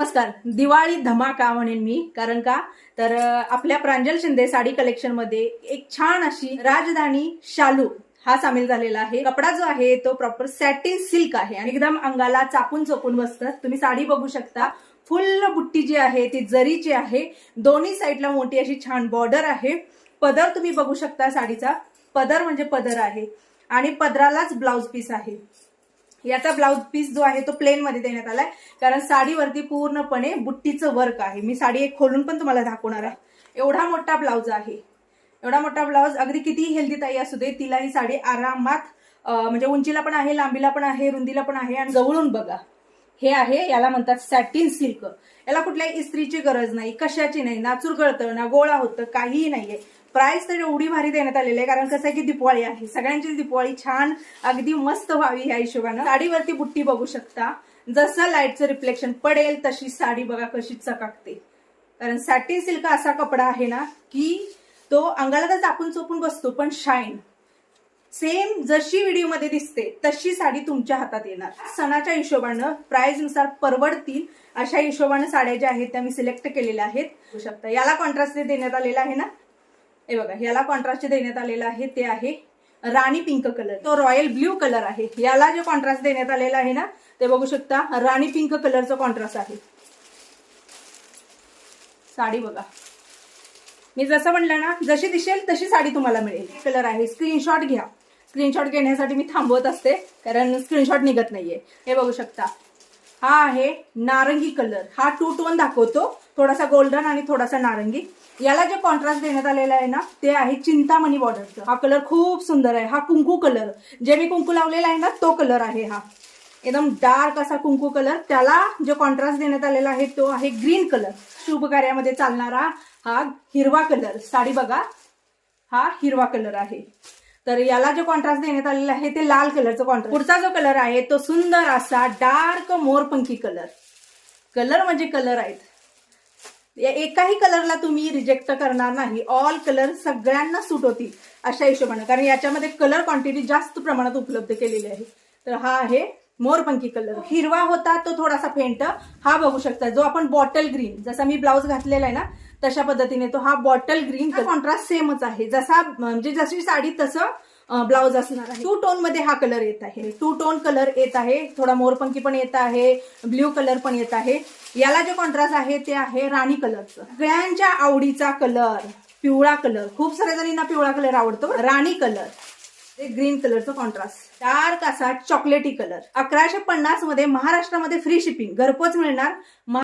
नमस्कार. दिवाळी धमाका म्हणेन मी, कारण का तर आपल्या प्रांजल शिंदे साडी कलेक्शन मध्ये एक छान अशी राजधानी शालू हा सामील झालेला आहे. कपडा जो आहे तो प्रॉपर सॅटिन सिल्क आहे आणि एकदम अंगाला चापून चोपून बसतं. तुम्ही साडी बघू शकता. फुल बुट्टी जी आहे ती जरीची आहे. दोन्ही साईडला मोठी अशी छान बॉर्डर आहे. पदर तुम्ही बघू शकता. साडीचा पदर म्हणजे पदर आहे आणि पदरालाच ब्लाउज पीस आहे. याचा ब्लाउज पीस जो आहे तो प्लेन मध्ये देण्यात आलाय, कारण साडीवरती पूर्णपणे बुट्टीचं वर्क आहे. मी साडी एक खोलून पण तुम्हाला दाखवणार आहे. एवढा मोठा ब्लाउज आहे. एवढा मोठा ब्लाउज अगदी किती हेल्दी ताई असू दे तिला ही साडी आरामात म्हणजे उंचीला पण आहे, लांबीला पण आहे, रुंदीला पण आहे. आणि जवळून बघा, हे आहे याला म्हणतात सॅटिन सिल्क. याला कुठल्याही इस्त्रीची गरज नाही, कशाची नाही, ना चुरगळतं ना गोळा होतं, काहीही नाहीये. प्राइस तर एवढी भारी देण्यात आलेली आहे, कारण कसं आहे की दिवाळी आहे. सगळ्यांची दिवाळी छान अगदी मस्त व्हावी ह्या हिशोबानं. साडीवरती बुट्टी बघू शकता. जसं लाईटचं रिफ्लेक्शन पडेल तशी साडी बघा कशी चकाकते. कारण सॅटिन सिल्क असा कपडा आहे ना की तो अंगाला तर चापून चोपून बसतो, पण शाईन सेम जशी व्हिडिओमध्ये दिसते तशी साडी तुमच्या हातात येणार. सणाच्या हिशोबानं प्राइस नुसार परवडतील अशा हिशोबानं साड्या ज्या आहेत त्या मी सिलेक्ट केलेल्या आहेत. बघू शकता. याला कॉन्ट्रास्ट देण्यात आलेला आहे ना, हे बघा, याला कॉन्ट्रास्ट देण्यात आलेला आहे ते आहे राणी पिंक कलर. तो रॉयल ब्ल्यू कलर आहे. याला जे कॉन्ट्रास्ट देण्यात आलेला आहे ना ते बघू शकता, राणी पिंक कलरचं कॉन्ट्रास्ट आहे. साडी बघा, मी जसं म्हणलं ना जशी दिसेल तशी साडी तुम्हाला मिळेल. कलर आहे. स्क्रीनशॉट घ्या. स्क्रीनशॉट घेण्यासाठी मी थांबवत असते कारण स्क्रीनशॉट निघत नाहीये. हे बघू शकता. हा आहे नारंगी कलर. हा टू टोन दाखवतो, थोडासा गोल्डन आणि थोडासा नारंगी. याला जे कॉन्ट्रास्ट देण्यात आलेला आहे ना ते आहे चिंतामणी बॉर्डरचं. हा कलर खूप सुंदर आहे. हा कुंकू कलर, जे मी कुंकू लावलेला आहे ना तो कलर आहे. हा एकदम डार्क असा कुंकू कलर. त्याला जो कॉन्ट्रास्ट देण्यात आलेला आहे तो आहे ग्रीन कलर. शुभ कार्यामध्ये चालणारा हा हिरवा कलर. साडी बघा, हा हिरवा कलर आहे. तर याला जो कॉन्ट्रास्ट देण्यात आलेला आहे ते लाल कलरचं कॉन्ट्रास्ट. पुढचा जो कलर आहे तो सुंदर असा डार्क मोरपंखी कलर. कलर म्हणजे कलर आहेत. एकाही कलरला तुम्ही रिजेक्ट करणार नाही. ऑल कलर सगळ्यांना सूट होतील अशा हिशोबाने, कारण याच्यामध्ये कलर क्वांटिटी जास्त प्रमाणात उपलब्ध केलेली आहे. तर हा आहे मोरपंखी कलर. हिरवा होता तो थोडासा फेंट. हा बघू शकता जो आपण बॉटल ग्रीन, जसा मी ब्लाउज घातलेला आहे ना तशा पद्धतीने तो हा बॉटल ग्रीन. कॉन्ट्रास्ट सेमच आहे. जसा म्हणजे जशी साडी तसं ब्लाउज असणार आहे. टू टोन मध्ये हा कलर येत आहे. टू टोन कलर येत आहे. थोडा मोरपंखी पण येत आहे, ब्ल्यू कलर पण येत आहे. याला जे कॉन्ट्रास्ट आहे ते आहे राणी कलरचं. सगळ्यांच्या आवडीचा कलर पिवळा कलर. खूप साऱ्या जणींना पिवळा कलर आवडतो. राणी कलर, ग्रीन कलरचं कॉन्ट्रास्ट. डार्क असा चॉकलेटी कलर. 1150 मध्ये महाराष्ट्रामध्ये फ्री शिपिंग, घरपोच मिळणार.